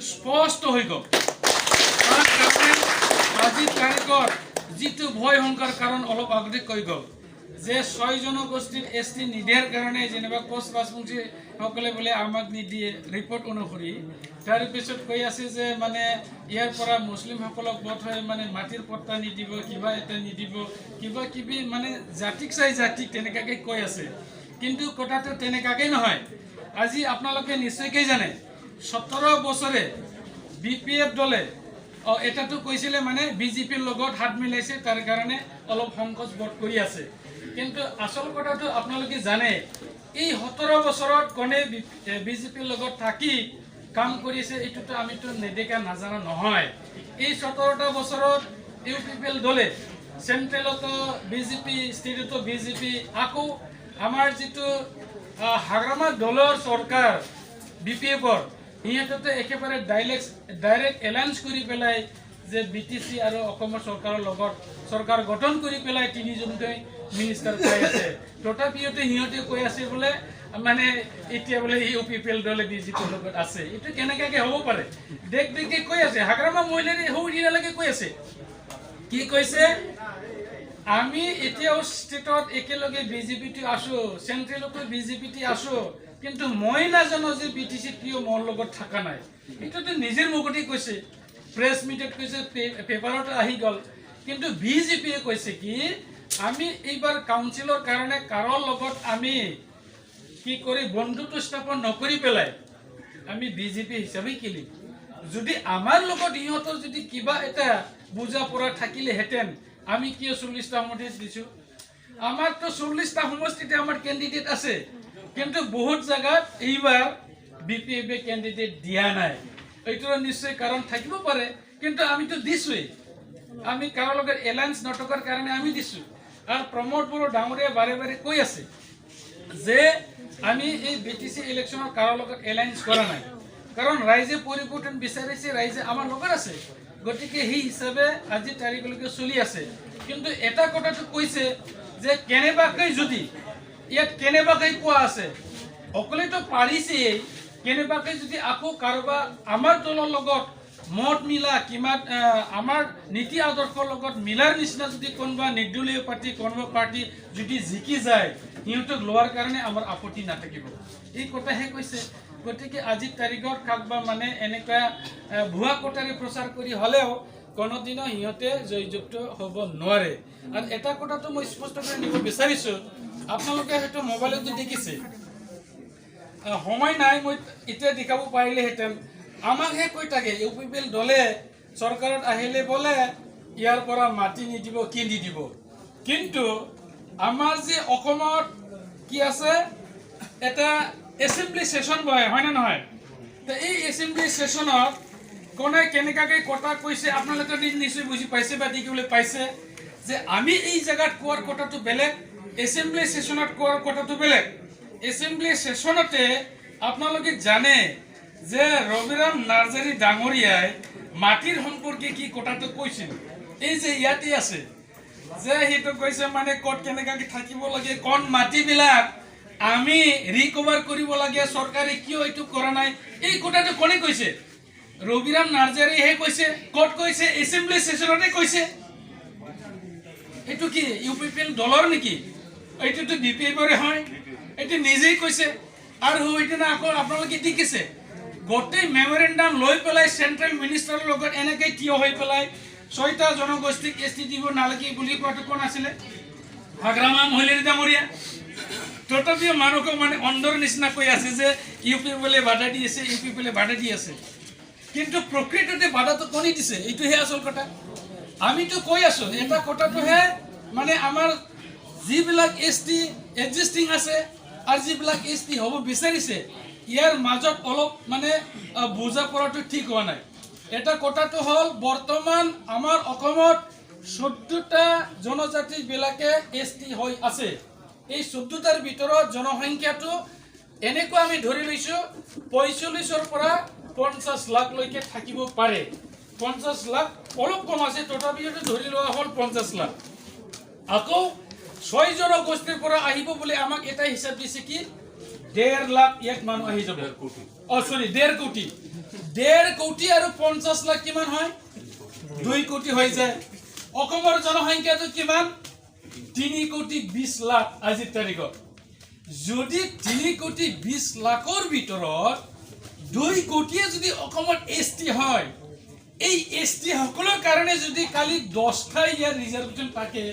স্পষ্ট হৈ গ'ল। আজি তাৰিখত যিটো ভয় শংকাৰ কাৰণ অলপ আগতে কৈ গ'ল যে 6 জনগোষ্ঠীৰ ST নিদিয়াৰ কাৰণে যেনিবা কোচ ৰাজবংশীসকলে বোলে আমাক নিদিয়ে ৰিপৰ্ট অনুসৰি তাৰপিছত কৈ আছে যে মানে ইয়াৰ পৰা মুছলিমসকলক বোধহয় মানে মাটিৰ পট্টা নিদিব কিবা এটা নিদিব কিবা কিবি মানে জাতিক চাই জাতিক তেনেকাকৈ কৈ আছে। কিন্তু কথাটো তেনেকাকৈ নহয়। আজি আপোনালোকে নিশ্চয়কৈ জানে 17 বছৰে BPF দলে এটাটো কৈছিলে মানে BJPৰ লগত হাত মিলাইছে তাৰ কাৰণে অলপ সংকোচ বোধ কৰি আছে। কিন্তু আসল কথাটো আপোনালোকে জানে এই 17 বছৰত কোনে BJPৰ লগত থাকি কাম কৰিছে এইটোতো আমিতো নেদেখা নাজানা নহয়। এই 17টা বছৰত UPPL দলে চেন্ট্ৰেলতো BJP ষ্টেটতো BJP আকৌ আমাৰ যিটো হাগ্ৰামা দলৰ চৰকাৰ BPFৰ ইহঁতে একেবাৰে ডাইৰেক্ট এলায়েন্স কৰি পেলাই যে BTC আৰু অসমৰ চৰকাৰৰ লগত চৰকাৰ গঠন কৰি পেলাই 3জনকৈ মিনিষ্টাৰ পাই আছে। তথাপিও সিহঁতে কৈ আছে বোলে মানে এতিয়া বোলে UPPL দলে BJPৰ লগত আছে। এইটো কেনেকৈ হ'ব পাৰে? দেখি কৈ আছে হাগ্ৰামা মহিলাৰে সৌদিনালৈকে কৈ আছে কি কৈছে আমি এতিয়াও ষ্টেটত একেলগে BJPটো আছো চেন্ট্ৰেলতো BJPটি আছো কিন্তু মই নাজানো যে BTC কিয় মোৰ লগত থাকা নাই। এইটোতো নিজেৰ মুখতে কৈছে প্ৰেছ মিটত কৈছে পেপাৰত আহি গ'ল। কিন্তু BJPয়ে কৈছে কি আমি এইবাৰ কাউন্সিলৰ কাৰণে কাৰোৰ লগত আমি কি কৰি বন্ধুত্ব স্থাপন নকৰি পেলাই আমি BJP হিচাপে খেলিম। যদি আমাৰ লগত ইহঁতৰ যদি কিবা এটা বুজা পৰা থাকিলেহেঁতেন আমি কিয় 40টা সমষ্টিত দিছো। আমাৰতো 40টা সমষ্টিতে আমাৰ কেণ্ডিডেট আছে কিন্তু বহুত জায়গাত এইবাৰ BPF কেণ্ডিডেট দিয়া নাই। এইটোৰ নিশ্চয় কাৰণ থাকিব পাৰে কিন্তু আমিতো দিছোৱেই। আমি কাৰোৰ লগত এলায়েন্স নথকাৰ কাৰণে আমি দিছো। আৰু প্ৰমোদ বড়ো ডাঙৰীয়া বাৰে বাৰে কৈ আছে যে আমি এই BTC ইলেকশ্যনৰ কাৰোৰ লগত এলায়েন্স কৰা নাই কাৰণ ৰাইজে পৰিৱৰ্তন বিচাৰিছে ৰাইজে আমাৰ লগত আছে গতিকে সেই হিচাপে আজি তাৰিখলৈকে চলি আছে। কিন্তু এটা কথাটো কৈছে যে কেনেবাকৈ যদি ইয়াত কেনেবাকৈ কোৱা আছে অকলেতো পাৰিছেই কেনেবাকৈ যদি আকৌ কাৰোবাৰ আমাৰ দলৰ লগত মত মিলা কিমান আমাৰ নীতি আদৰ্শৰ লগত মিলাৰ নিচিনা যদি কোনোবা নিৰ্দলীয় কোনোবা পাৰ্টি যদি জিকি যায় সিহঁতক লোৱাৰ কাৰণে আমাৰ আপত্তি নাথাকিব এই কথাহে কৈছে। গতিকে আজিৰ তাৰিখত কাকবা মানে এনেকুৱা ভুৱা কথাৰে প্ৰচাৰ কৰি হ'লেও কোনোদিনো সিহঁতে জয়যুক্ত হ'ব নোৱাৰে। আৰু এটা কথাটো মই স্পষ্ট কৰি নিব বিচাৰিছোঁ আপোনালোকে হয়তো মোবাইলতো দেখিছে সময় নাই মই এতিয়া দেখাব পাৰিলেহেঁতেন আমাকহে কৈ থাকে UPPL দলে চৰকাৰত আহিলে বোলে ইয়াৰ পৰা মাটি নিদিব কি নিদিব। কিন্তু আমাৰ যে অসমত কি আছে এটা এছেম্বলি সেশন বহে হয়নে নহয়। তো এই এছেম্বলি সেশনত কোনে কেনেকাকৈ কথা কৈছে আপোনালোকে নিশ্চয় বুজি পাইছে বা দেখিবলৈ পাইছে যে আমি এই জায়গাত কোৱাৰ কথাটো বেলেগ এছেম্বলি সেশনত কোৱাৰ কথাটো বেলেগ। এছেম্বলি সেশনতে আপোনালোকে জানে যে ৰবিৰাম নাৰ্জাৰী ডাঙৰীয়াই মাটিৰ সম্পৰ্কে কি কথাটো কৈছিল এই যে ইয়াতে আছে যে সেইটো কৈছে মানে ক'ত কেনেকাকৈ থাকিব লাগে কোন মাটিবিলাক আমি ৰিকভাৰ কৰিব লাগে চৰকাৰে কিয় এইটো কৰা নাই এই কথাটো কোনে কৈছে ৰবিৰাম নাৰ্জাৰীহে কৈছে। ক'ত কৈছে এছেম্বলি সেশনতে কৈছে। এইটো কি UPPL দলৰ নেকি এইটোতো BPFৰে হয় এইটো নিজেই কৈছে। আৰু সেইদিনা আকৌ আপোনালোকে দেখিছে গোটেই মেমৰেণ্ডাম লৈ পেলাই চেন্ট্ৰেল মিনিষ্টাৰৰ লগত এনেকৈ থিয় হৈ পেলাই 6টা জনগোষ্ঠীক ST দিব নালাগে বুলি কোৱাটো কোন আছিলে হাগ্ৰামা মহিলাৰী ডাঙৰীয়া। তথাপিও মানুহক মানে অন্ধৰ নিচিনা কৈ আছে যে UPPL বাধা দি আছে UPPL বাধা দি আছে কিন্তু প্ৰকৃততে বাধাটো কোনে দিছে এইটোহে আচল কথা। আমিতো কৈ আছো এটা কথাটোহে মানে আমাৰ যিবিলাক ST এক্সিষ্টিং আছে আৰু যিবিলাক ST হ'ব বিচাৰিছে ইয়াৰ মাজত অলপ মানে বুজা পৰাটো ঠিক হোৱা নাই। এটা কথাটো হ'ল বৰ্তমান আমাৰ অসমত 14টা জনজাতিবিলাকে ST হৈ আছে। এই 14টাৰ ভিতৰত জনসংখ্যাটো এনেকুৱা আমি ধৰি লৈছোঁ 45ৰ পৰা 50 লাখলৈকে থাকিব পাৰে। 50 লাখ অলপ কম আছে তথাপিও ধৰি লোৱা হ'ল 50 লাখ। আকৌ 6 জনগোষ্ঠীৰ পৰা আহিব বুলি আমাক এটা হিচাপ দিছে কি 1.5 লাখ ইয়াত মানুহ আহি যাব সরি 1.5 কোটি 1.5 কোটি আৰু 50 লাখ কিমান হয় 2 কোটি হৈ যায় অসমৰ জনসংখ্যাটো কিমান 3 কোটি 20 লাখ আজিৰ তাৰিখত যদি 3 কোটি 20 লাখৰ ভিতৰত 2 কোটিয়ে যদি অসমৰ এসটি হয় এই এসটি সকলৰ কাৰণে যদি কালি 10টা ইয়াৰ ৰিজাৰ্ভেশন থাকে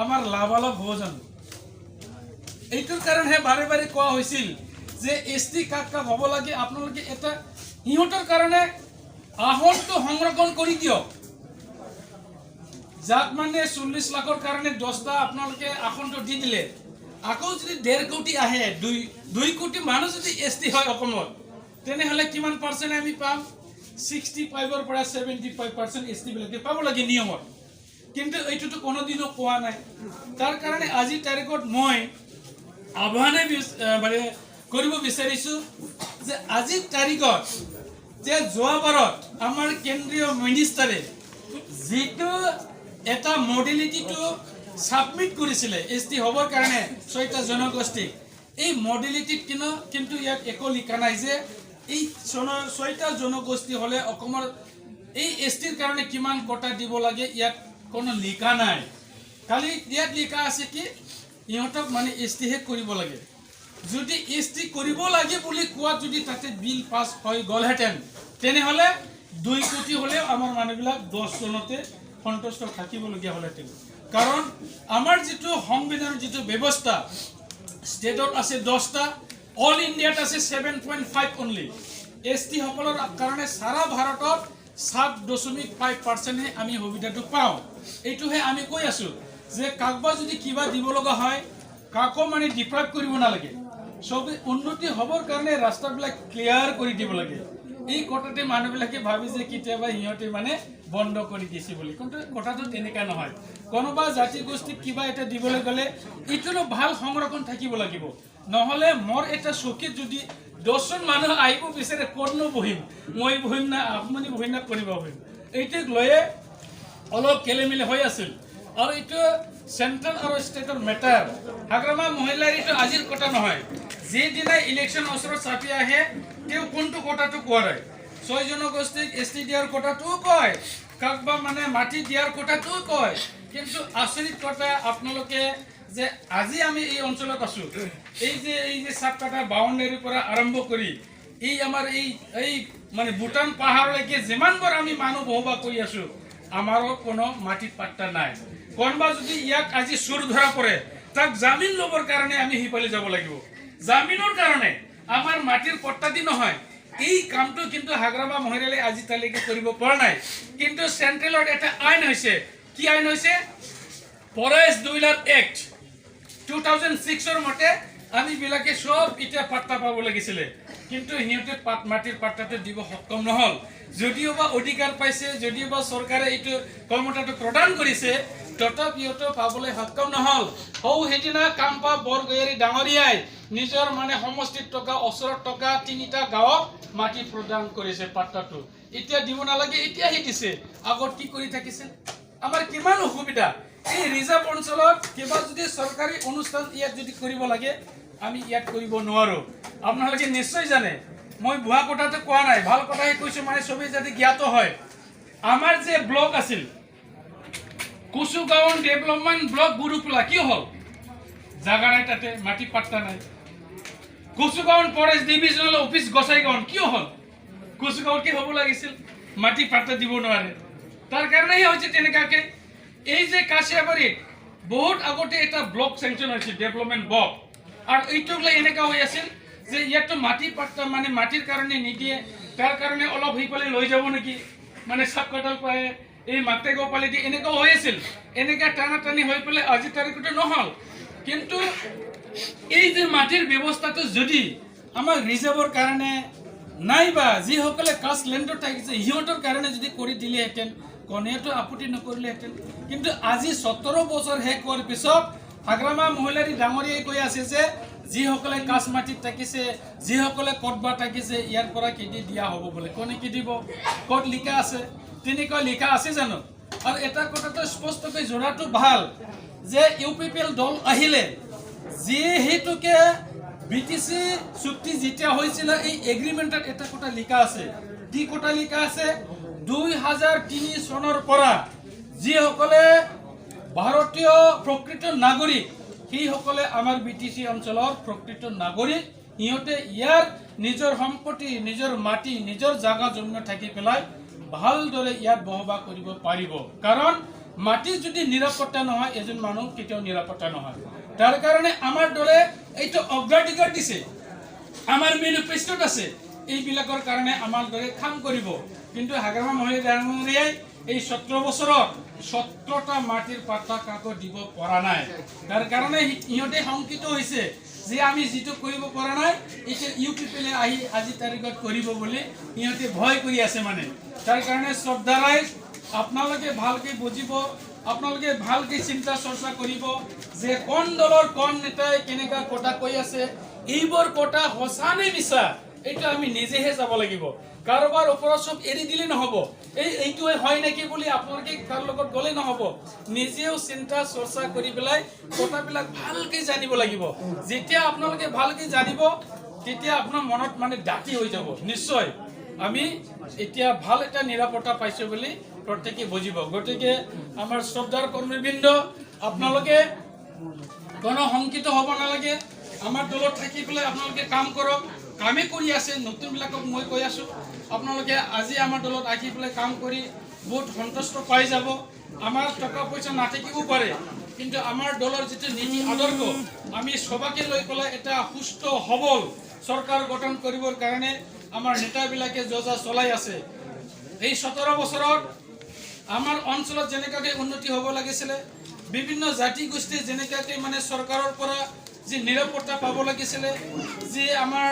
আমাৰ লাভালাভ হ'ব জানো এইটোৰ কাৰণে বাৰে বাৰে কোৱা হৈছিল যে এসটি কাক কাক হ'ব লাগে আপোনালোকে এটা ইহঁতৰ কাৰণে আহনটো সংৰক্ষণ কৰি দিয়ক যাক মানে 40 লাখৰ কাৰণে 10টা আপোনালোকে আসনটো দি দিলে আকৌ যদি 1.5 কোটি আহে 2 কোটি মানুহ যদি এসটি হয় অসমত তেনেহলে কিমান পাৰ্চেন্ট আমি পাম 65 ৰ পৰা 75% এসটি বিলাকে পাব লাগে নিয়মত কিন্তু এইটোটো কোনোদিনও কোৱা নাই তাৰ কাৰণে আজি তাৰিখত মই আহ্বানে মানে কৰিব বিচাৰিছো যে আজি তাৰিখত যে যোৱাবাৰত আমাৰ কেন্দ্ৰীয় মিনিষ্টাৰে যেটো এটা মডেলিটিটো সাবমিট কৰিছিল এসটি হবৰ কাৰণে 6টা জনগোষ্ঠী এই মডেলিটিত কিন্তু ইয়াত একো লিখা নাই যে এই 6টা জনগোষ্ঠী হলে অসমৰ এই এসটিৰ কাৰণে কিমান কোটা দিব লাগে ইয়াত কোনো লিখা নাই খালি ইয়াত লিখা আছে কি ইহঁতক মানে এসটি হে কৰিব লাগে যদি এসটি কৰিব লাগে বুলি কোৱা যদি তাতে বিল পাস হৈ গলহেতেন তেনেহলে 2 কোটি হলে আমাৰ মানুহবিলাক 10 জনতে সন্তুষ্ট থাকিবলগীয়া হলেতেন কাৰণ আমাৰ যেটো সংবিধানৰ যেটো ব্যৱস্থা ষ্টেটত আছে 10টা অল ইণ্ডিয়াত আছে 7.5 অনলি এসটি সকলৰ কাৰণে সাৰা ভাৰতত 7.5% হে আমি সুবিধাটো পাও এইটোহে আমি কৈ আছো যে কাকবা যদি কিবা দিব লগা হয় কাকো মানে ডিপ্ৰাইভ কৰিব নালাগে সব উন্নতি হবৰ কাৰণে ৰাস্তাবিলাক ক্লিয়াৰ কৰি দিব লাগে এই কথাতে মানুহবিলাকে ভাবি যে কিতিয়াবা হিয়তে মানে বন্ধ কৰি দিছে বুলি কিন্তু কথাটো তেনেকা নহয় কোনোবা জাতি গোষ্ঠী কিবা এটা দিবলৈ গলে ইটোনো ভাল সংৰক্ষণ থাকিব লাগিব নহলে মোৰ এটা চকিত যদি 10 জন মানুহ আহিব বিচাৰে কোননো বহিম মই বহিম না আপুনি বহিম না কৰিব বহিম এইটোক লয়ে অলপ কেলেমিলে হৈ আছিল আৰু এইটো সেন্ট্ৰাল আৰু স্টেটৰ মেটাৰ হাগ্ৰামা মহিলাৰ এইটো আজিৰ কথা নহয় যে দিনা ইলেকশন ওচৰত চাপি আহে তেও কোনটো কথাটো কোৱা নাই 6 জনগোষ্ঠীক এসটি দিয়াৰ কথাটো কয় কাকবা মানে মাটি দিয়াৰ কথাটো কয় কিন্তু আচৰিত কথা আপোনালোকে যে আজি আমি এই অঞ্চলত আছো এই যে সাতকাটা বাউন্ডাৰিৰ পৰা আৰম্ভ কৰি এই আমাৰ এই মানে ভুটান পাহাৰলৈকে যিমানবোৰ আমি মানুহ বহবা কৰি আছো আমাৰো কোনো মাটিত পাট্টা নাই কোনবা যদি ইয়াক আজি সুৰ ধৰা পৰে তাক জামিন লবৰ কাৰণে আমি হিপালে যাব লাগিব জামিনৰ কাৰণে আমাৰ মাটিৰ পট্টা দি নহয় এই কামটো কিন্তু হাগ্ৰামা মহিলালে আজি তালৈকে কৰিব পৰা নাই কিন্তু সেন্ট্ৰেলৰ এটা আইন হৈছে কি আইন হৈছে ফৰেষ্ট ডুইলাৰ এক্ট 2006 ৰ মতে আমি বিলাকে সব ইটা পাট্টা পাব লাগিছিল কিন্তু হিয়তে মাটিৰ পাট্টাটো দিব সক্ষম নহল যদিওবা অধিকাৰ পাইছে যদিওবা চৰকাৰে এইটো কৰ্মটাটো প্ৰদান কৰিছে তথাপিওতো পাবলৈ সক্ষম নহল হৌ হেদিনা কাম্পা বৰগয়াৰী ডাঙৰীয়াই নিজৰ মানে সমষ্টিত টকা ওচৰত টকা 3টা গাঁৱত মাটি প্ৰদান কৰিছে পাট্টাটো এতিয়া দিব নালাগে এতিয়া দিছে আগত কি কৰি থাকিছে আমাৰ কিমান অসুবিধা এই ৰিজাৰ্ভ অঞ্চলত কিবা যদি চৰকাৰী অনুষ্ঠান ইয়াত যদি কৰিব লাগে আমি ইয়াত কৰিব নোৱাৰো আপোনালোকে নিশ্চয় জানে মই ভুৱা কথাটো কোৱা নাই ভাল কথাই কৈছো মানে সবে যদি জ্ঞাত হয় আমাৰ যে ব্লক আছিল কুসুগাঁও ডেভেলপমেন্ট ব্লক গুৰুকুলা কি হল জাগা নাই তাতে মাটি পাট্টা নাই কুসুগাঁও ফৰেষ্ট ডিভিজনেল অফিস গোসাইগাঁও কি হল কুসুগাঁও কি হ'ব লাগিছিল মাটি পাট্টা দিব নোৱাৰে তাৰ কাৰণেই হৈছে তেনেকাকে এই যে কাশিয়াবাৰীত বহুত আগতে এটা ব্লক স্যাংশন হৈছে ডেভেলপমেন্ট ব্লক আৰু এইটোকলে এনেকা হৈ আছিল যে ইয়াতো মাটি পাট্টা মানে মাটিৰ কাৰণে নিদিয়ে তাৰ কাৰণে অলপ হিপালে লৈ যাব নেকি মানে সাবকাটাল পায় এই মাতে গোপালিটি এনেকা হৈ আছিল এনেকা টানাটানি হৈ পলে আজি তাৰিখটো নহল কিন্তু এই যে মাটিৰ ব্যৱস্থাটো যদি আমাৰ ৰিজাৰ্ভৰ কাৰণে নাইবা যি সকলে কাষ্ট লেন্ডৰ থাকিছে হিহঁতৰ কাৰণে যদি কৰি দিলেহেঁতেন কোনেতো আপত্তি নকৰিলেহেঁতেন কিন্তু আজি 17 বছৰ শেষ হোৱাৰ পিছত হাগ্ৰামা মহিলাৰী ডাঙৰীয়াই কৈ আছে যে যি সকলে কাষ্ট মাটিত থাকিছে যি সকলে কটবা থাকিছে ইয়াৰ পৰা কেদি দিয়া হ'ব বলে কোনে কি দিব কত লিখা আছে তেনেকৈ লিখা আছে জানো আৰু এটা কথাটো স্পষ্টকৈ জোৰাটো ভাল যে ইউপিপিএল দল আহিলে যি হেতুকে বিটিসি চুক্তি যেতিয়া হৈছিল এই এগ্ৰিমেণ্টত এটা কথা লিখা আছে কি কথা লিখা আছে 2003 চনৰ পৰা যিসকলে ভাৰতীয় প্ৰকৃত নাগৰিক সেইসকলে আমাৰ বিটিসি অঞ্চলৰ প্ৰকৃত নাগৰিক ইহঁতে ইয়াৰ নিজৰ সম্পত্তি নিজৰ মাটি নিজৰ জাগা জমি থাকি পেলাই ভালদৰে ইয়াত বসবাস কৰিব পাৰিব কাৰণ মাটি যদি নিৰাপত্তা নহয় এজন মানুহ কেতিয়াও নিৰাপত্তা নহয় তাৰ কাৰণে আমাৰ দলে এইটো অগ্ৰাধিকাৰ দিছে আমাৰ মেনিফেষ্টত আছে এইবিলাকৰ কাৰণে আমাৰ দলে কাম কৰিব কিন্তু হাগ্ৰামা মহিলা ডাঙৰীয়াই এই 17 বছৰত 17টা মাটিৰ পাট্টা কাকত দিব পৰা নাই তাৰ কাৰণে ইহঁতে শংকিত হৈছে যে আমি যেটো কৰিব পৰা নাই এটা ইউপিপিলে আহি আজি তাৰিখত কৰিব বুলি ইহঁতে ভয় কৰি আছে মানে তাৰ কাৰণে শ্ৰদ্ধাৰাই আপোনালোকে ভালকৈ বুজিব আপোনালোকে ভালকৈ চিন্তা চৰ্চা কৰিব যে কোন দলৰ কোন নেতাই কেনেকা কথা কৈ আছে এইবোৰ কথা হসা নে মিছা এটা আমি নিজেহে যাব লাগিব কাৰোবাৰ ওপৰত সব এৰি দিলে নহব এইটো হয় নেকি বুলি আপোনালোকে তাৰ লগত গলে নহব নিজেও চিন্তা চৰ্চা কৰি পেলাই কথাবিলাক ভালকৈ জানিব লাগিব যেতিয়া আপোনালোকে ভালকৈ জানিব তেতিয়া আপোনাৰ মনত মানে ডাকি হৈ যাব নিশ্চয় আমি এতিয়া ভাল এটা নিৰাপত্তা পাইছো বুলি প্ৰত্যেকে বুজিব গতিকে আমাৰ শ্ৰদ্ধাৰ কৰ্মীবৃন্দ আপোনালোকে কোনো শংকিত হ'ব নালাগে আমাৰ দলত থাকি পেলাই আপোনালোকে কাম কৰক কামে কৰি আছে নতুনবিলাকক মই কৈ আছো আপোনালোকে আজি আমাৰ দলত আহি পেলাই কাম কৰি বহুত সন্তুষ্ট পাই যাব আমাৰ টকা পইচা নাথাকিব পাৰে কিন্তু আমাৰ দলৰ যেটো নীতি আদৰ্শ আমি সবাকে লৈ পেলাই এটা সুস্থ সবল চৰকাৰ গঠন কৰিবৰ কাৰণে আমাৰ নেতাবিলাকে যোজা চলাই আছে এই 17 বছৰত আমাৰ অঞ্চলত যেনেকৈ উন্নতি হ'ব লাগিছিল বিভিন্ন জাতি গোষ্ঠী যেনেকৈ মানে চৰকাৰৰ পৰা যে নিৰাপত্তা পাব লাগিছিল যে আমাৰ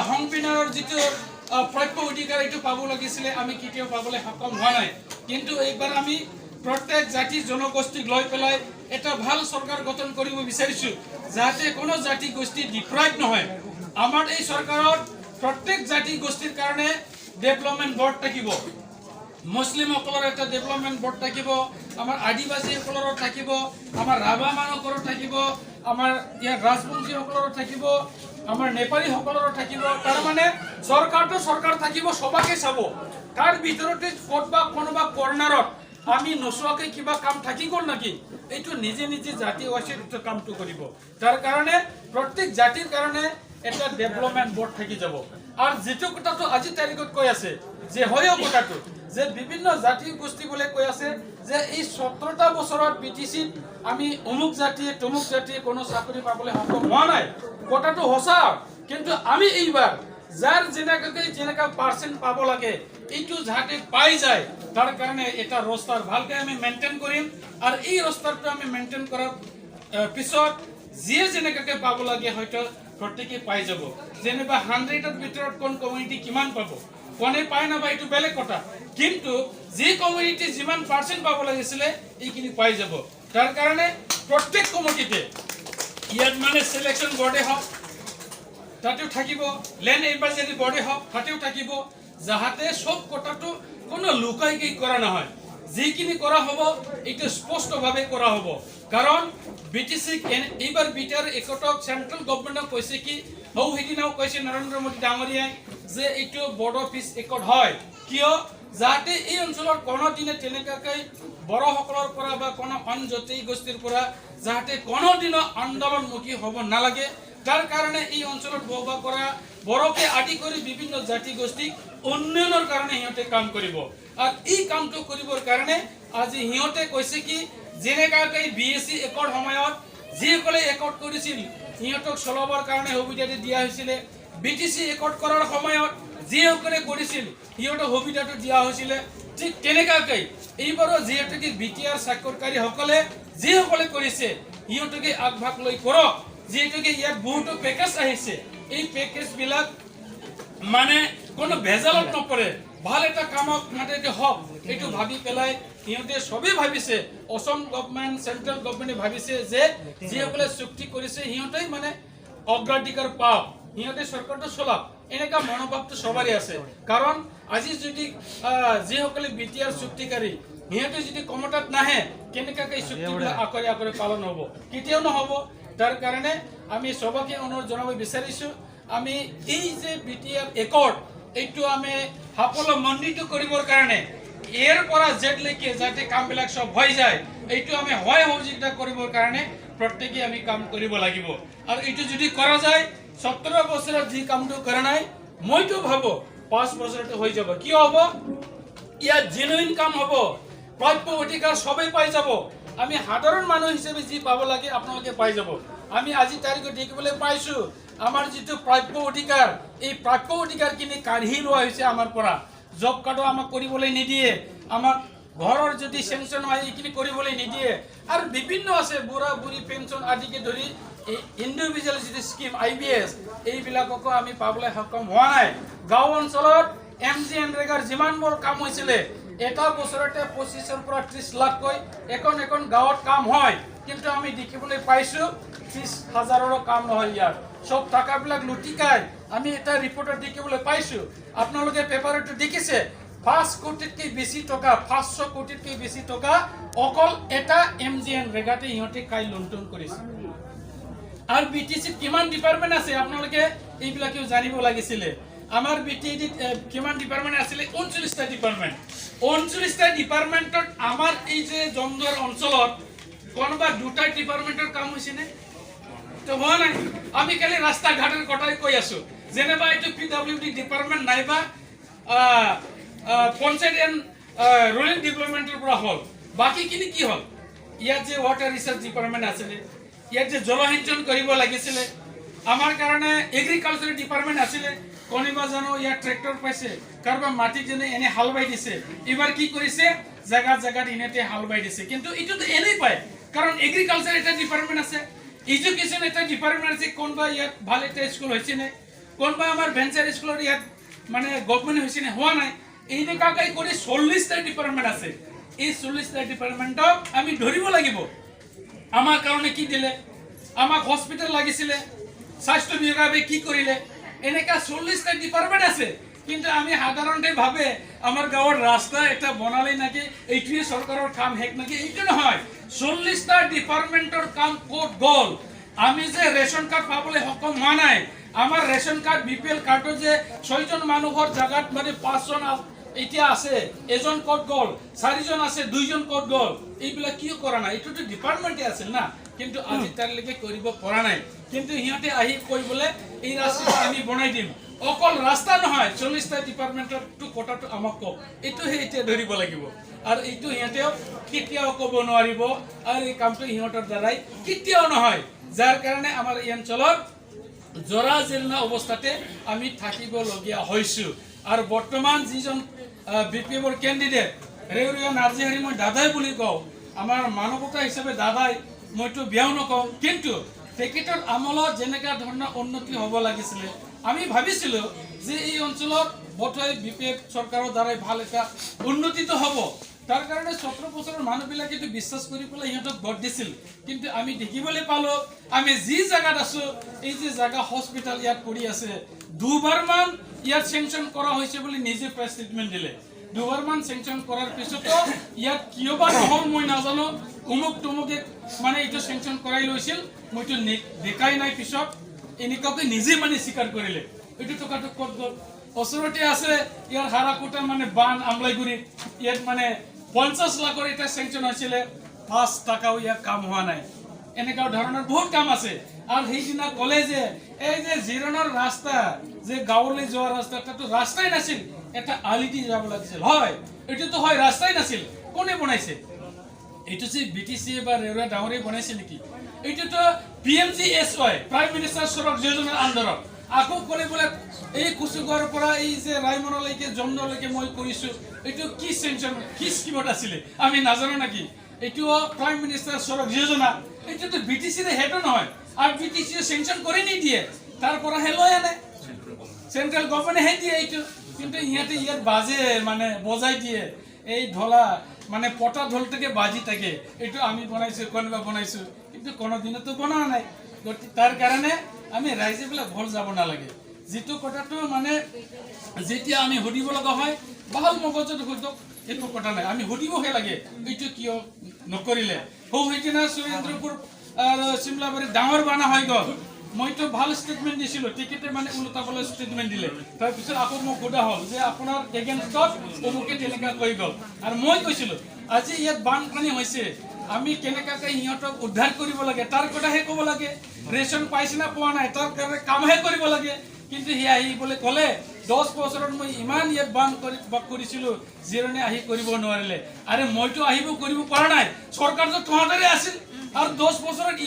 সংবিধানৰ যেটো প্ৰাপ্য অধিকাৰ এটো পাব লাগিছিল আমি কেতিয়াও পাবলৈ সক্ষম হোৱা নাই কিন্তু এইবাৰ আমি প্ৰত্যেক জাতি জনগোষ্ঠীক লৈ পেলাই এটা ভাল চৰকাৰ গঠন কৰিব বিচাৰিছো যাতে কোনো জাতি গোষ্ঠী ডিপ্ৰাইভ নহয় আমাৰ এই চৰকাৰত প্ৰত্যেক জাতি গোষ্ঠীৰ কাৰণে ডেভেলপমেন্ট বোৰ্ড থাকিব মুছলিমসকলৰ এটা ডেভেলপমেন্ট বোৰ্ড থাকিব আমাৰ আদিবাসীসকলৰ থাকিব আমাৰ ৰাভা মানুহসকলৰ থাকিব আমাৰ ইয়াৰ ৰাজবংশীসকলৰ থাকিব আমাৰ নেপালীসকলৰ থাকিব তাৰ মানে চৰকাৰটো চৰকাৰ থাকিব সবাকে চাব তাৰ ভিতৰতে কোনোবা কোনোবা কৰ্নাৰত আমি নচোৱাকৈ কিবা কাম থাকি গ'ল নাকি এইটো নিজে নিজে জাতি ৱাইছে কামটো কৰিব তাৰ কাৰণে প্ৰত্যেক জাতিৰ কাৰণে এটা ডেভেলপমেন্ট বোৰ্ড থাকি যাব আৰু যেটো কথাটো আজি তাৰিখত কৈ আছে যে হয়ও কথাটো যে বিভিন্ন জাতি গোষ্ঠী বলে কৈ আছে যে এই 17টা বছৰত বিটিসি আমি অমুক জাতি তমুক জাতি কোনো চাকৰি পাবলৈ সক্ষম হোৱা নাই কথাটো হসা কিন্তু আমি এইবাৰ যাৰ যেনেকা পাৰ্সেন্ট পাব লাগে এইটো যাতে পাই যায় তাৰ কাৰণে এটা ৰস্তাৰ ভালকৈ আমি মেইনটেইন কৰিম আৰু এই ৰস্তাটো আমি মেইনটেইন কৰাৰ পিছত যিয়ে যেনেকৈ পাব লাগে হয়তো প্ৰত্যেকে পাই যাব যেনেবা 100ৰ ভিতৰত কোন কমিউনিটি কিমান পাব কোনে পায় না এইটো বেলেগ কথা কিন্তু যে কমিউনিটি যিমান পাৰ্সেন্ট পাব লাগিছিল এইখিনি পাই যাব তাৰ কাৰণে প্ৰত্যেক কমিটিতে ইয়াত মানে সিলেকশন বৰ্ডে হওক তাতেও থাকিব লেন্ড এম্বাসডাৰী বৰ্ডে হওক তাতেও থাকিব যাহাতে সব কথাটো কোনো লুকাইকি কৰা নহয় যিখিনি কৰা হ'ব এইটো স্পষ্টভাৱে কৰা হ'ব কাৰণ বিটিসি এইবাৰ বিটাৰ একটক সেন্ট্ৰেল গভৰ্ণমেণ্টক কৈছে কি হৌ হিদিনাও কৈছে নৰেন্দ্ৰ মোদী ডাঙৰীয়াই যে এইটো বড় অফিস একট হয় কিয় যাতে এই অঞ্চলৰ কোনো দিনে তেনেকাকৈ বড়সকলৰ পৰা বা কোনো অঞ্জতি গোষ্ঠীৰ পৰা যাতে কোনো দিন আন্দোলনমুখী হ'ব নালাগে তাৰ কাৰণে এই অঞ্চলত বসবাস কৰা বড়কে আদি কৰি বিভিন্ন জাতি গোষ্ঠীক উন্নয়নৰ কাৰণে ইহঁতে কাম কৰিব আৰু এই কামটো কৰিবৰ কাৰণে আজি ইহঁতে কৈছে কি যেনেকৈ বিএসসি একট সময়ত যিসকলে একট কৰিছিল ইহঁতক চলাবৰ কাৰণে সুবিধাটো দিয়া হৈছিল বিটিসি একট কৰাৰ সময়ত যিসকলে কৰিছিল ইহঁতক সুবিধাটো দিয়া হৈছিল ঠিক তেনেকৈ এইবাৰো যিহেতুকে বিটিআৰ স্বাক্ষৰকাৰীসকলে যিসকলে কৰিছে ইহঁতকে আগভাগ লৈ কৰক যেহেতুকে ইয়াত বহুতো পেকেজ আহিছে এই পেকেজবিলাক মানে কোনো ভেজালত নপৰে ভাল এটা কামক মানে হওক এইটো ভাবি পেলাই ইহঁতে সবেই ভাবিছে অসম গভৰ্ণমেণ্ট চেন্ট্ৰেল গভৰ্ণমেণ্টে ভাবিছে যে যিসকলে চুক্তি কৰিছে সিহঁতেই মানে অগ্ৰাধিকাৰ পাওক সিহঁতে চৰকাৰটো চলাওক এনেকা মনোভাৱটো সবাৰে আছে কাৰণ আজি যদি যিসকলে বিটিআৰ চুক্তিকাৰী সিহঁতে যদি কমতাত নাহে কেনেকৈ চুক্তিবিলাক আকৰি আকৰি পালন হ'ব কেতিয়াও নহ'ব তাৰ কাৰণে আমি সবকে অনুৰোধ জনাব বিচাৰিছোঁ আমি এই যে BTL একৰ্ড এইটো আমি সাফল্যমণ্ডিত কৰিবৰ কাৰণে এৰ পৰা জেডলৈকে যাতে কামবিলাক সব হৈ যায় এইটো আমি হয় সহযোগিতা কৰিবৰ কাৰণে প্ৰত্যেকে আমি কাম কৰিব লাগিব আৰু এইটো যদি কৰা যায় 17 বছৰত যি কামটো কৰা নাই মইতো ভাবো 5 বছৰতে হৈ যাব কি হ'ব ইয়াত জেনুইন কাম হ'ব প্ৰাপ্য অধিকাৰ সবেই পাই যাব আমি সাধাৰণ মানুহ হিচাপে যি পাব লাগে আপোনালোকে পাই যাব আমি আজি তাৰিখত দেখিবলৈ পাইছো আমাৰ যিটো প্ৰাপ্য অধিকাৰ এই প্ৰাপ্য অধিকাৰখিনি কাঢ়ি লোৱা হৈছে আমাৰ পৰা জব কাৰ্ডো আমাক কৰিবলৈ নিদিয়ে আমাক ঘৰৰ যদি চেংচন হয় এইখিনি কৰিবলৈ নিদিয়ে আৰু বিভিন্ন আছে বুঢ়া বুঢ়ী পেঞ্চন আদিকে ধৰি ইণ্ডিভিজুৱেল যিটো স্কিম IBS এইবিলাককো আমি পাবলৈ সক্ষম হোৱা নাই গাঁও অঞ্চলত MGNREGAৰ যিমানবোৰ কাম হৈছিলে এটা বছৰতে 25 পৰা 30 লাখকৈ এখন গাঁৱত কাম হয় কিন্তু আমি দেখিবলৈ পাইছো 30,000ৰো কাম নহয় ইয়াত সব টাকাবিলাক লুটিকাই আমি এটা ৰিপৰ্টত দেখিবলৈ পাইছো আপোনালোকে পেপাৰটো দেখিছে 5 কোটিতকৈ বেছি টকা 500 কোটিতকৈ বেছি টকা অকল এটা MGNREGAতে ইহঁতে কাই লুণ্ঠন কৰিছে আৰু BTCত কিমান ডিপাৰ্টমেন্ট আছে আপোনালোকে এইবিলাকেও জানিব লাগিছিলে আমাৰ BTCত কিমান ডিপাৰ্টমেন্ট আছিল 39টা ডিপাৰ্টমেন্ট 39টা ডিপাৰ্টমেন্টত আমাৰ এই যে জমদুৱাৰ অঞ্চলত কোনোবা দুটা ডিপাৰ্টমেন্টৰ কাম হৈছে নে তো হোৱা নাই আমি খালি ৰাস্তা ঘাটৰ কথাই কৈ আছো যেনেবা এইটো PWD ডিপাৰ্টমেন্ট নাইবা পঞ্চায়ত এণ্ড ৰুৰেল ডেভেলপমেন্টৰ পৰা হল বাকিখিনি কি হল ইয়াত যে ৱাটাৰ ৰিচাৰ্চ ডিপাৰ্টমেন্ট আছিল ইয়াত যে জলসিঞ্চন কৰিব লাগিছিল আমাৰ কাৰণে এগ্ৰিকালচাৰ ডিপাৰ্টমেন্ট আছিল কোনিবা জানো ইয়াত ট্ৰেক্টৰ পাইছে কাৰবা মাটি জনে এনে হাল বাই দিছে এবাৰ কি কৰিছে জায়গা ইনেতে হাল বাই দিছে কিন্তু ইটো তো এনেই পায় কারণ এগ্রিকালচার এটা ডিপার্টমেন্ট আছে এডুকেশন এটা ডিপার্টমেন্ট আছে কোনবা ইয়াত ভাল এটা স্কুল হইছে না কোনবা আমার ভেঞ্চার স্কুলৰ ইয়াত মানে গভৰ্নমেন্ট হইছে না হোৱা নাই এইনে কাকাই কৰি 40টা ডিপাৰ্টমেন্ট আছে এই 40টা ডিপাৰ্টমেন্টক আমি ধৰিব লাগিব আমাৰ কাৰণে কি দিলে আমাক হস্পিটাল লাগিছিলে স্বাস্থ্য বিভাগে কি কৰিলে এনেকা 40টা ডিপাৰ্টমেন্ট আছে কিন্তু আমি সাধাৰণতে ভাবে আমাৰ গাঁৱৰ ৰাস্তা এটা বনালে নাকি এইটোৱে চৰকাৰৰ কাম হেক নাকি এইটো নহয় 40টা ডিপাৰ্টমেন্টৰ কাম ক'ত গ'ল আমি যে ৰেশন কাৰ্ড পাবলৈ সক্ষম হোৱা নাই আমাৰ ৰেশন কাৰ্ড BPL কাৰ্ডৰ যে 6 জন মানুহৰ জাগাত মানে 5 জন এতিয়া আছে এজন ক'ত গ'ল 4 জন আছে 2 জন ক'ত গ'ল এইবিলাক কিয় কৰা নাই এইটো ডিপাৰ্টমেন্টে আছিল না কিন্তু আজি তাৰলৈকে কৰিব পৰা নাই কিন্তু হিহঁতে আহি কৈ বলে এই ৰাস্তা আমি বনাই দিম অকল ৰাস্তা নহয় 40টা ডিপাৰ্টমেন্টৰ টু কোটাটো আমাক কওক এইটো হে এতিয়া ধৰিব লাগিব আৰু এইটো হিহঁতেও কেতিয়াও ক'ব নোৱাৰিব আৰু এই কামটো হিহঁতৰ দ্বাৰাই কেতিয়াও নহয় যাৰ কাৰণে আমাৰ এই অঞ্চলৰ জৰাজীৰ্ণ অৱস্থাতে আমি থাকিবলগীয়া হৈছো আৰু বৰ্তমান যিজন BPFৰ কেণ্ডিডেট ৰেউৰিয়া নাৰ্জিহাৰী মই দাদাই বুলি কওঁ আমাৰ মানৱতা হিচাপে দাদাই মইতো বিয়াও নকওঁ কিন্তু তেখেতৰ আমলত যেনেকা ধৰণৰ উন্নতি হ'ব লাগিছিলে আমি ভাবিছিলো যে এই অঞ্চলত বোধহয় BPF চৰকাৰৰ দ্বাৰাই ভাল এটা উন্নতিটো হ'ব তাৰ কাৰণে 17 বছৰৰ মানুহবিলাকে তো বিশ্বাস কৰি পেলাই ইহঁতক ভোট দিছিল কিন্তু আমি দেখিবলৈ পালো আমি যি জায়গাত আছো এই যে জায়গা হস্পিটাল ইয়াত পৰি আছে দুবাৰ মান ইয়াত সেংচন কৰা হৈছে বুলি নিজে প্ৰেছ ষ্টেটমেন্ট দিলে দুবাৰ মান সেংচন কৰাৰ পিছতো ইয়াত কিয়বা নহল মই নাজানো উমুক তুমুকে মানে এইটো সেংচন কৰাই লৈছিল মইতো দেখাই নাই পিছত এনেকুৱাকৈ নিজে মানে স্বীকাৰ কৰিলে এইটো টকাটো ক'ত গ'ল ওচৰতে আছে ইয়াৰ হাৰাকুটা মানে বান আমলাইগুৰি ইয়াত মানে 50 লাখৰ এটা সেংচন হৈছিলে 5 টাকাও ইয়াত কাম হোৱা নাই এনেকুৱা ধৰণৰ বহুত কাম আছে আৰু সেইদিনা ক'লে যে এই যে জিৰণৰ ৰাস্তা যে গাঁৱলৈ যোৱা ৰাস্তা তাতো ৰাস্তাই নাছিল এটা আলিটি যাব লাগিছিল হয় এইটো হয় ৰাস্তাই নাছিল কোনে বনাইছে এইটো যে BTC বা ৰেউৰা ডাঙৰে বনাইছে নেকি এইটো তো PMGSY প্ৰাইম মিনিষ্টাৰ সড়ক যোজনাৰ আণ্ডাৰত আকৌ ক'লে বোলে এই কুচুগড়ৰ পৰা এই যে ৰায়মনলৈকে জমদলৈকে মই কৰিছো এইটো কি সেংচন কি স্কিমত আছিল আমি নাজানো নাকি এইটো প্ৰাইম মিনিষ্টাৰ সড়ক যোজনা এইটো তো BTCৰ হেড নহয় আৰু BTC সেংচন কৰি নিদিয়ে তাৰ পৰা হেলৈ আনে সেন্ট্রাল গভর্নমেন্ট হে দিয়ে এইটো কিন্তু ইহঁতে ইয়াত বাজে মানে বজাই দিয়ে এই ঢলা মানে পটা ঢোল থেকে বাজি থাকে এইটো আমি বনাইছো কোনবা বনাইছো কিন্তু কোনোদিনও তো বনা নাই তার কারণে আমি রাইজে বলে ভুল যাব না লাগে যেটো কথাটো মানে যেতিয়া আমি হুদিব লগা হয় ভাল মগজত হুদক এইটো কথা নাই আমি হুদিবহে লাগে এইটো কিয় নকৰিলে হৌ হেদিনা সুৰেন্দ্ৰপুৰ আৰু সিমলাবাৰী ডাঙৰ বানা হৈ গ'ল মইতো ভাল ষ্টেটমেণ্ট দিছিলোঁ, তেখেতে মানে ওলোটাবলৈ ষ্টেটমেণ্ট দিলে। তাৰপিছত আকৌ মোক সোধা হ'ল যে আপোনাৰ এগেইনষ্টত অমুকে তেনেকুৱা কৈ গ'ল। আৰু মই কৈছিলোঁ আজি ইয়াত বানপানী হৈছে, আমি কেনেকুৱাকৈ সিহঁতক উদ্ধাৰ কৰিব লাগে তাৰ কথাহে ক'ব লাগে। ৰেচন পাইছে না পোৱা নাই তাৰ কাৰণে কামহে কৰিব লাগে। কিন্তু সি আহি বোলে ক'লে 10 বছৰত মই ইমান ইয়াত বান কৰিছিলোঁ, জিৰণি আহি কৰিব নোৱাৰিলে। আৰে মইতো আহিব কৰিব পৰা নাই, চৰকাৰটো তহঁতৰে আছিল। আৰু 10 বছৰত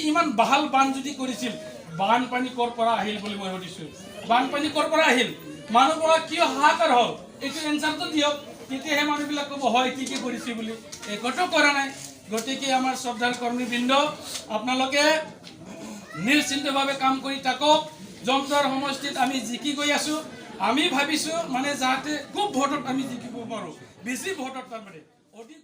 ইমান ভাল বান যদি কৰিছিল, বানপানী ক'ৰ পৰা আহিল বুলি মই সুধিছোঁ। বানপানী ক'ৰ পৰা আহিল, মানুহবিলাক কিয় হাহাকাৰ হ'ল, এইটো এনচাৰটো দিয়ক। তেতিয়াহে মানুহবিলাক ক'ব হয় কি কি কৰিছে বুলি। একোটো কৰা নাই। গতিকে আমাৰ শ্ৰদ্ধাৰ কৰ্মীবৃন্দ, আপোনালোকে নিশ্চিন্তভাৱে কাম কৰি থাকক। জমদাৰ সমষ্টিত আমি জিকি গৈ আছোঁ। আমি ভাবিছোঁ মানে যাতে খুব ভোটত আমি জিকিব পাৰোঁ, বেছি ভোটত তাৰমানে অধিক